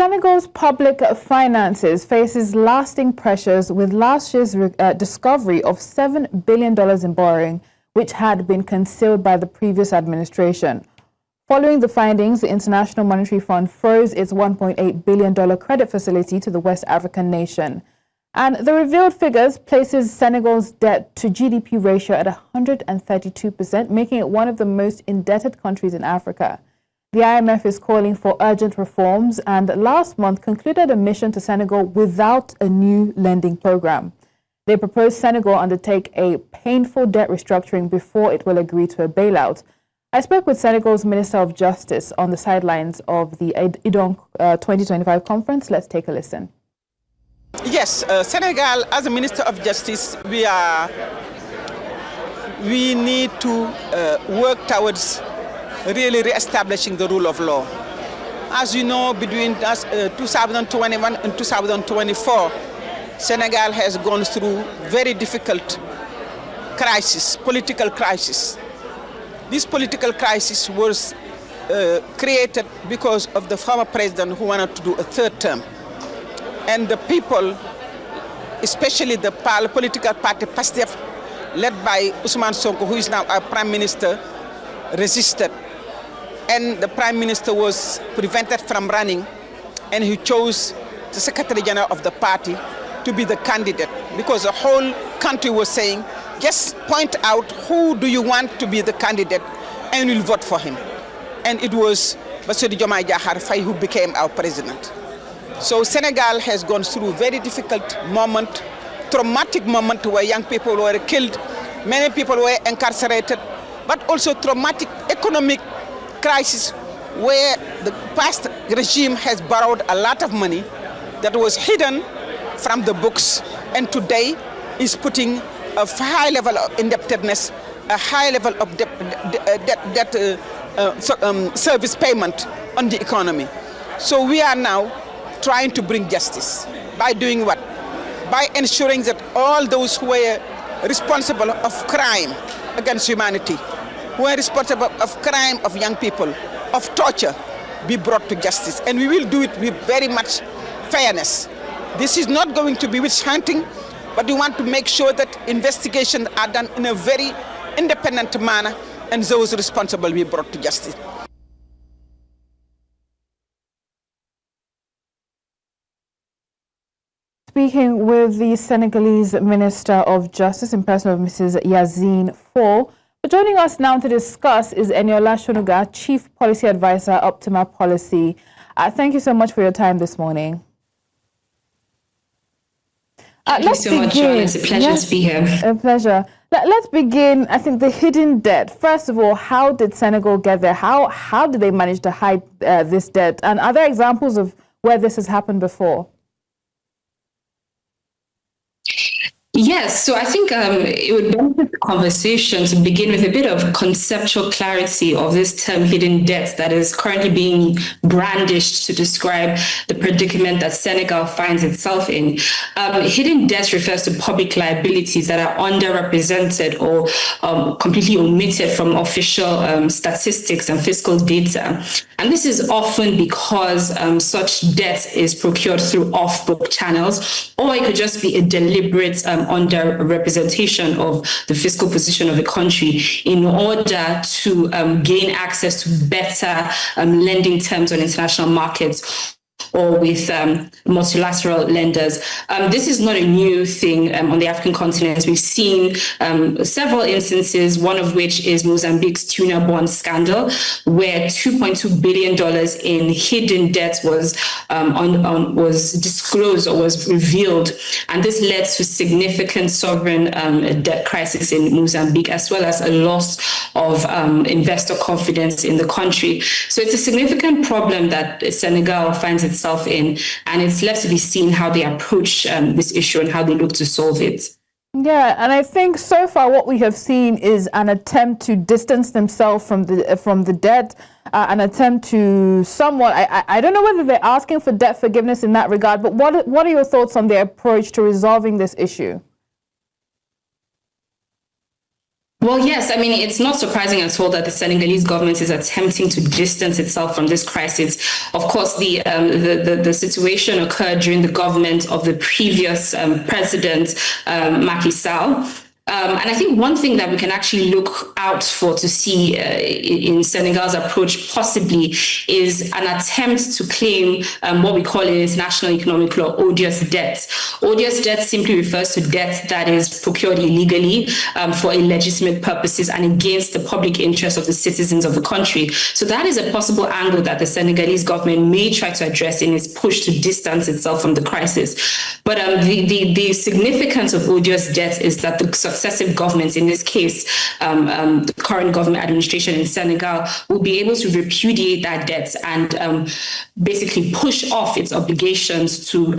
Senegal's public finances faces lasting pressures with last year's discovery of $7 billion in borrowing, which had been concealed by the previous administration. Following the findings, the International Monetary Fund froze its $1.8 billion credit facility to the West African nation. And the revealed figures places Senegal's debt-to-GDP ratio at 132%, making it one of the most indebted countries in Africa. The IMF is calling for urgent reforms and last month concluded a mission to Senegal without a new lending program. They propose Senegal undertake a painful debt restructuring before it will agree to a bailout. I spoke with Senegal's Minister of Justice on the sidelines of the IDAN 2025 conference. Let's take a listen. Yes, Senegal, as a Minister of Justice, we need to work towards really re-establishing the rule of law. As you know, between 2021 and 2024, Senegal has gone through very difficult crisis, political crisis. This political crisis was created because of the former president who wanted to do a third term. And the people, especially the political party PASTEF, led by Ousmane Sonko, who is now our prime minister, resisted. And the prime minister was prevented from running, and he chose the secretary general of the party to be the candidate, because the whole country was saying, just point out who do you want to be the candidate, and we'll vote for him. And it was Bassirou Diomaye Diakhar Faye who became our president. So Senegal has gone through a very difficult moment, traumatic moment where young people were killed, many people were incarcerated, but also traumatic economic crisis where the past regime has borrowed a lot of money that was hidden from the books, and today is putting a high level of indebtedness, a high level of service payment on the economy. So we are now trying to bring justice by doing what? By ensuring that all those who were responsible of crime against humanity, who are responsible of crime of young people, of torture, be brought to justice. And we will do it with very much fairness. This is not going to be witch hunting, but we want to make sure that investigations are done in a very independent manner and those responsible be brought to justice. Speaking with the Senegalese Minister of Justice in person of Mrs. Yazine Fall. Joining us now to discuss is Eniola Sonuga, Chief Policy Advisor, Optima Policy. Thank you so much for your time this morning. Thank you so much, John. It's a pleasure to be here. A pleasure. Let's begin, I think, the hidden debt. First of all, how did Senegal get there? How did they manage to hide this debt? And are there examples of where this has happened before? Yes, so I think it would benefit the conversation to begin with a bit of conceptual clarity of this term hidden debt that is currently being brandished to describe the predicament that Senegal finds itself in. Hidden debt refers to public liabilities that are underrepresented or completely omitted from official statistics and fiscal data. And this is often because such debt is procured through off-book channels, or it could just be a deliberate under-representation of the fiscal position of the country in order to gain access to better lending terms on international markets or with multilateral lenders. This is not a new thing on the African continent. We've seen several instances, one of which is Mozambique's tuna bond scandal, where $2.2 billion in hidden debt was disclosed or was revealed. And this led to significant sovereign debt crisis in Mozambique, as well as a loss of investor confidence in the country. So it's a significant problem that Senegal finds itself in, and it's left to be seen how they approach this issue and how they look to solve it. Yeah, and I think so far what we have seen is an attempt to distance themselves from the debt, an attempt to somewhat, I don't know whether they're asking for debt forgiveness in that regard, but what are your thoughts on their approach to resolving this issue? Well, yes. I mean, it's not surprising at all that the Senegalese government is attempting to distance itself from this crisis. Of course, the situation occurred during the government of the previous president, Macky Sall. And I think one thing that we can actually look out for to see in Senegal's approach possibly is an attempt to claim what we call in international economic law odious debt. Odious debt simply refers to debt that is procured illegally for illegitimate purposes and against the public interest of the citizens of the country. So that is a possible angle that the Senegalese government may try to address in its push to distance itself from the crisis. But the significance of odious debt is that the successive governments, in this case, the current government administration in Senegal, will be able to repudiate that debt and basically push off its obligations to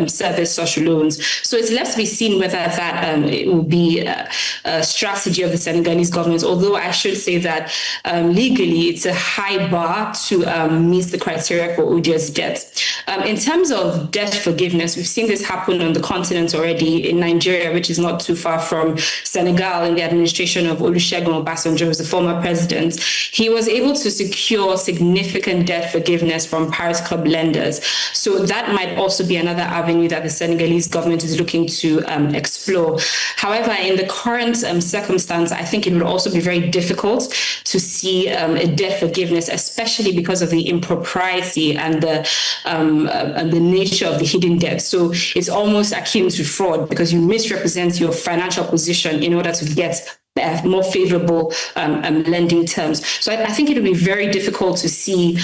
service such loans. So it's left to be seen whether that it will be a strategy of the Senegalese government, although I should say that legally it's a high bar to meet the criteria for odious debt. In terms of debt forgiveness, we've seen this happen on the continent already in Nigeria, which is not too far from Senegal in the administration of Olusegun Obasanjo, who was the former president. He was able to secure significant debt forgiveness from Paris Club lenders. So that might also be another avenue that the Senegalese government is looking to explore. However, in the current circumstance, I think it will also be very difficult to see a debt forgiveness, especially because of the impropriety and the nature of the hidden debt. So it's almost akin to fraud because you misrepresent your financial position in order to get more favorable lending terms. So I think it will be very difficult to see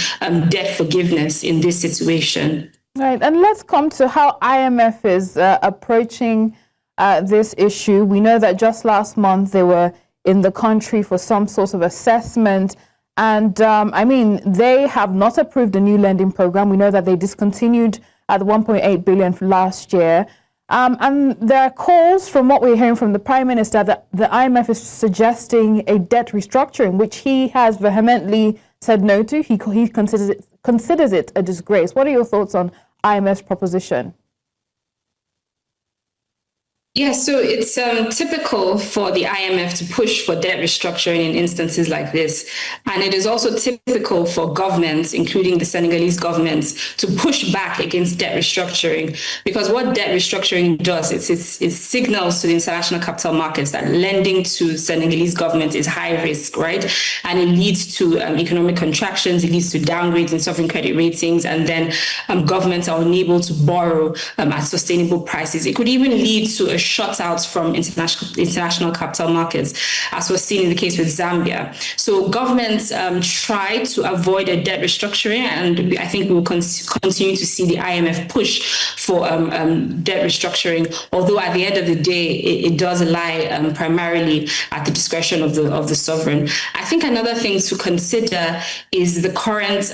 debt forgiveness in this situation. Right, and let's come to how IMF is approaching this issue. We know that just last month they were in the country for some sort of assessment. And I mean, they have not approved a new lending program. We know that they discontinued at 1.8 billion last year. And there are calls from what we're hearing from the Prime Minister that the IMF is suggesting a debt restructuring, which he has vehemently said no to. He considers it a disgrace. What are your thoughts on IMF's proposition? Yes, so it's typical for the IMF to push for debt restructuring in instances like this. And it is also typical for governments, including the Senegalese governments, to push back against debt restructuring. Because what debt restructuring does, it signals to the international capital markets that lending to Senegalese government is high risk, right? And it leads to economic contractions, it leads to downgrades in sovereign credit ratings, and then governments are unable to borrow at sustainable prices. It could even lead to a shutouts from international capital markets, as was seen in the case with Zambia. So governments try to avoid a debt restructuring, and I think we will continue to see the IMF push for debt restructuring, although at the end of the day, it does lie primarily at the discretion of the sovereign. I think another thing to consider is the current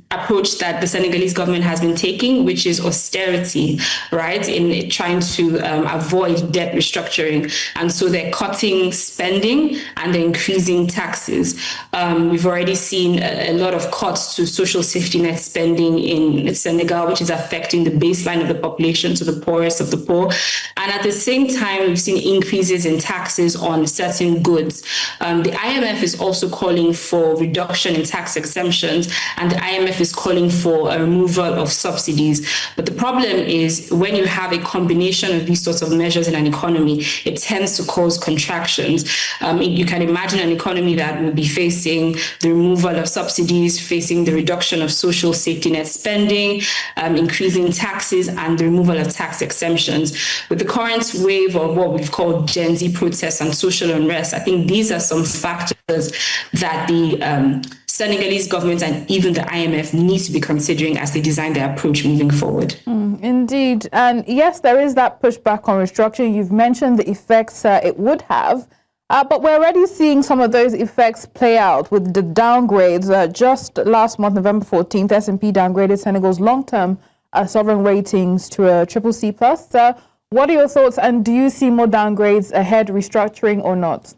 approach that the Senegalese government has been taking, which is austerity, right, in trying to avoid debt restructuring. And so they're cutting spending and they're increasing taxes. We've already seen a lot of cuts to social safety net spending in Senegal, which is affecting the baseline of the population to the poorest of the poor. And at the same time, we've seen increases in taxes on certain goods. The IMF is also calling for reduction in tax exemptions, and the IMF is calling for a removal of subsidies. But the problem is when you have a combination of these sorts of measures in an economy, it tends to cause contractions. You can imagine an economy that will be facing the removal of subsidies, facing the reduction of social safety net spending, increasing taxes, and the removal of tax exemptions. With the current wave of what we've called Gen Z protests and social unrest, I think these are some factors that the Senegalese government and even the IMF need to be considering as they design their approach moving forward. Indeed. And yes, there is that pushback on restructuring. You've mentioned the effects it would have, but we're already seeing some of those effects play out with the downgrades. Just last month, November 14th, S&P downgraded Senegal's long-term sovereign ratings to a CCC+. What are your thoughts, and do you see more downgrades ahead, restructuring or not?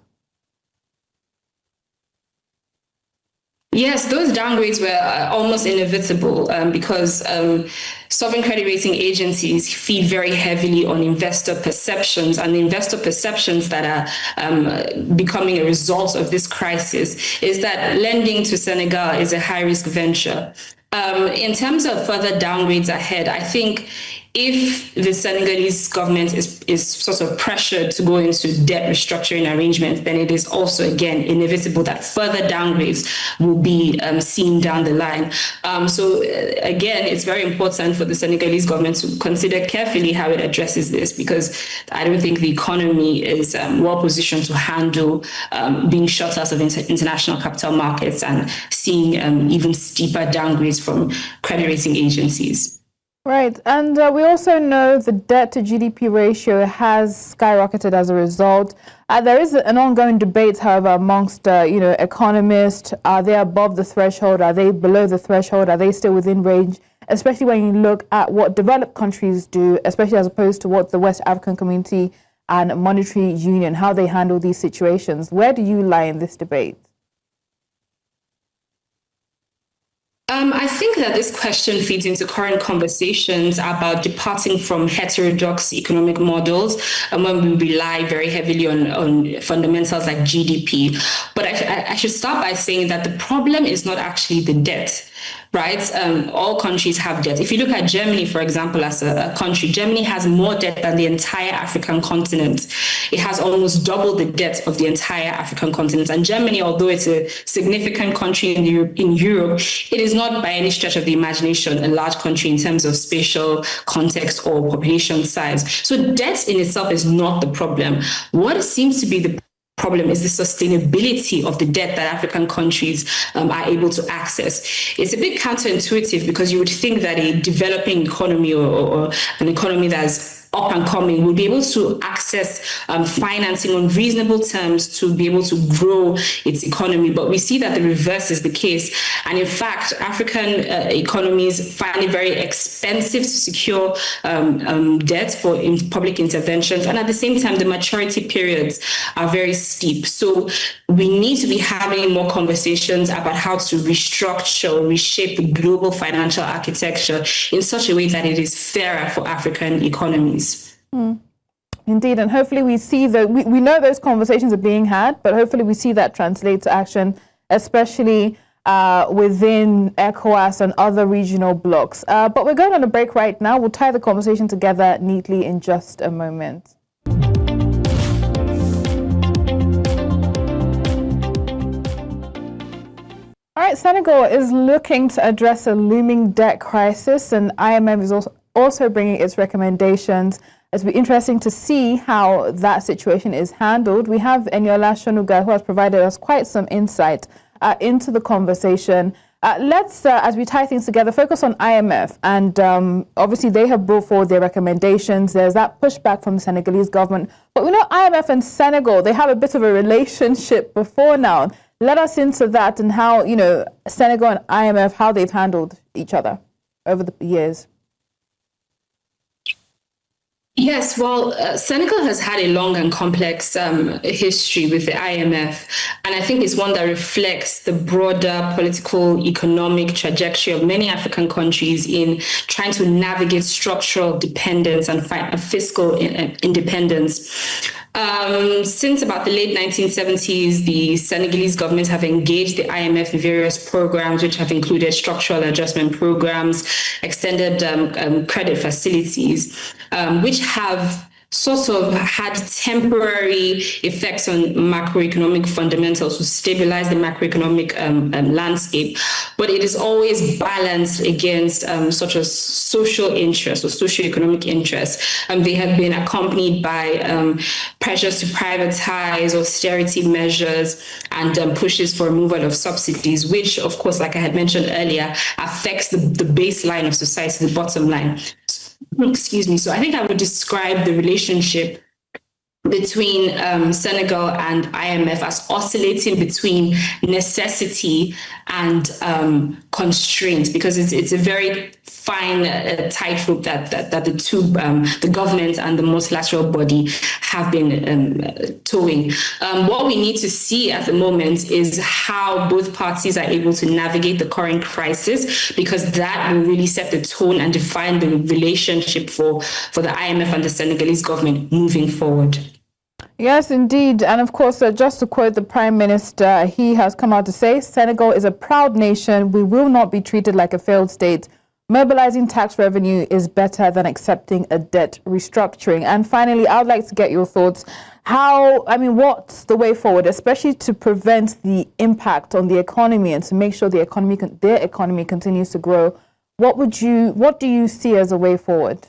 Yes, those downgrades were almost inevitable because sovereign credit rating agencies feed very heavily on investor perceptions, and the investor perceptions that are becoming a result of this crisis is that lending to Senegal is a high-risk venture. In terms of further downgrades ahead, I think if the Senegalese government is sort of pressured to go into debt restructuring arrangements, then it is also, again, inevitable that further downgrades will be seen down the line. So again, it's very important for the Senegalese government to consider carefully how it addresses this, because I don't think the economy is well positioned to handle being shut out of international capital markets and seeing even steeper downgrades from credit rating agencies. Right, and we also know the debt-to-GDP ratio has skyrocketed as a result. There is an ongoing debate, however, amongst economists. Are they above the threshold? Are they below the threshold? Are they still within range? Especially when you look at what developed countries do, especially as opposed to what the West African Community and Monetary Union, how they handle these situations. Where do you lie in this debate? I think that this question feeds into current conversations about departing from heterodox economic models and when we rely very heavily on fundamentals like GDP. But I should start by saying that the problem is not actually the debt. Right? All countries have debt. If you look at Germany, for example, as a country, Germany has more debt than the entire African continent. It has almost double the debt of the entire African continent. And Germany, although it's a significant country in Europe, it is not by any stretch of the imagination a large country in terms of spatial context or population size. So debt in itself is not the problem. What seems to be the problem is the sustainability of the debt that African countries are able to access. It's a bit counterintuitive because you would think that a developing economy or an economy that's up and coming will be able to access financing on reasonable terms to be able to grow its economy. But we see that the reverse is the case. And in fact, African economies find it very expensive to secure debt for public interventions. And at the same time, the maturity periods are very steep. So we need to be having more conversations about how to restructure, reshape the global financial architecture in such a way that it is fairer for African economies. Indeed, and hopefully we see that we know those conversations are being had, but hopefully we see that translate to action, especially within ECOWAS and other regional blocs. But we're going on a break right now. We'll tie the conversation together neatly in just a moment. All right, Senegal is looking to address a looming debt crisis, and IMF is also bringing its recommendations. It'll be interesting to see how that situation is handled. We have Eniola Sonuga, who has provided us quite some insight into the conversation. Let's, as we tie things together, focus on IMF. And obviously, they have brought forward their recommendations. There's that pushback from the Senegalese government. But we know IMF and Senegal, they have a bit of a relationship before now. Let us into that and how, Senegal and IMF, how they've handled each other over the years. Yes, well, Senegal has had a long and complex history with the IMF, and I think it's one that reflects the broader political, economic trajectory of many African countries in trying to navigate structural dependence and fiscal independence. Since about the late 1970s, the Senegalese government have engaged the IMF in various programs, which have included structural adjustment programs, extended credit facilities, which have sort of had temporary effects on macroeconomic fundamentals to stabilize the macroeconomic landscape. But it is always balanced against such as social interests or socioeconomic interests. They have been accompanied by pressures to privatize, austerity measures, and pushes for removal of subsidies, which, of course, like I had mentioned earlier, affects the baseline of society, the bottom line. Excuse me. So I think I would describe the relationship between Senegal and IMF as oscillating between necessity and constraint, because it's a very fine tightrope that the two, the government and the multilateral body, have been towing. What we need to see at the moment is how both parties are able to navigate the current crisis, because that will really set the tone and define the relationship for the IMF and the Senegalese government moving forward. Yes, indeed. And of course, just to quote the Prime Minister, he has come out to say, Senegal is a proud nation. We will not be treated like a failed state. Mobilizing tax revenue is better than accepting a debt restructuring. And finally, I would like to get your thoughts. What's the way forward, especially to prevent the impact on the economy and to make sure their economy continues to grow? What do you see as a way forward?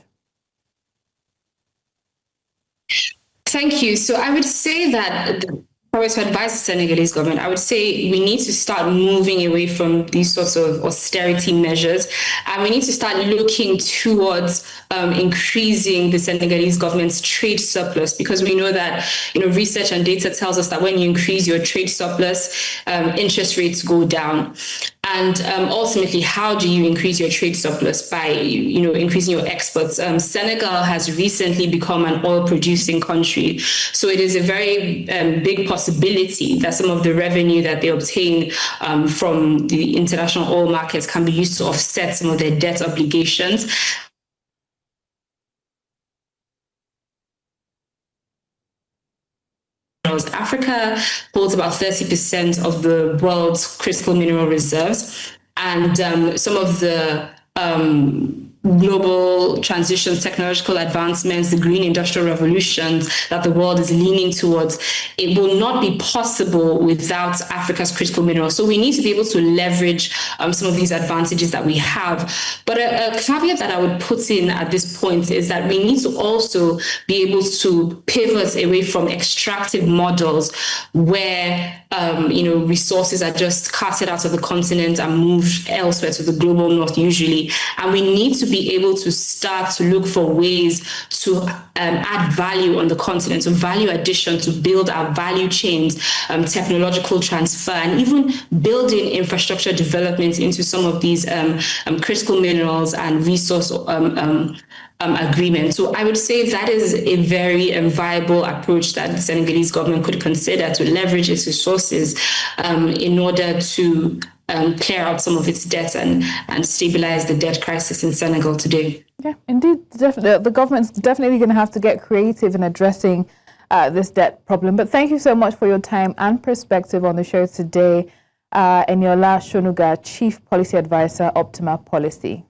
Thank you. So I would say that, if I were to advise the Senegalese government, I would say we need to start moving away from these sorts of austerity measures, and we need to start looking towards increasing the Senegalese government's trade surplus, because we know that research and data tells us that when you increase your trade surplus, interest rates go down. And ultimately, how do you increase your trade surplus? By increasing your exports. Senegal has recently become an oil-producing country, so it is a very big possibility that some of the revenue that they obtain from the international oil markets can be used to offset some of their debt obligations. Africa holds about 30% of the world's critical mineral reserves, and some of the global transitions, technological advancements, the green industrial revolutions that the world is leaning towards, it will not be possible without Africa's critical minerals. So we need to be able to leverage some of these advantages that we have. But a caveat that I would put in at this point is that we need to also be able to pivot away from extractive models where resources are just carted out of the continent and moved elsewhere to the global north usually. And we need to be able to start to look for ways to add value on the continent, so value addition, to build our value chains, technological transfer, and even building infrastructure development into some of these critical minerals and resource agreement. So I would say that is a very viable approach that the Senegalese government could consider to leverage its resources in order to clear out some of its debts and stabilize the debt crisis in Senegal today. Yeah, indeed. The government's definitely going to have to get creative in addressing this debt problem. But thank you so much for your time and perspective on the show today. Eniola Sonuga, Chief Policy Advisor, Optima Policy.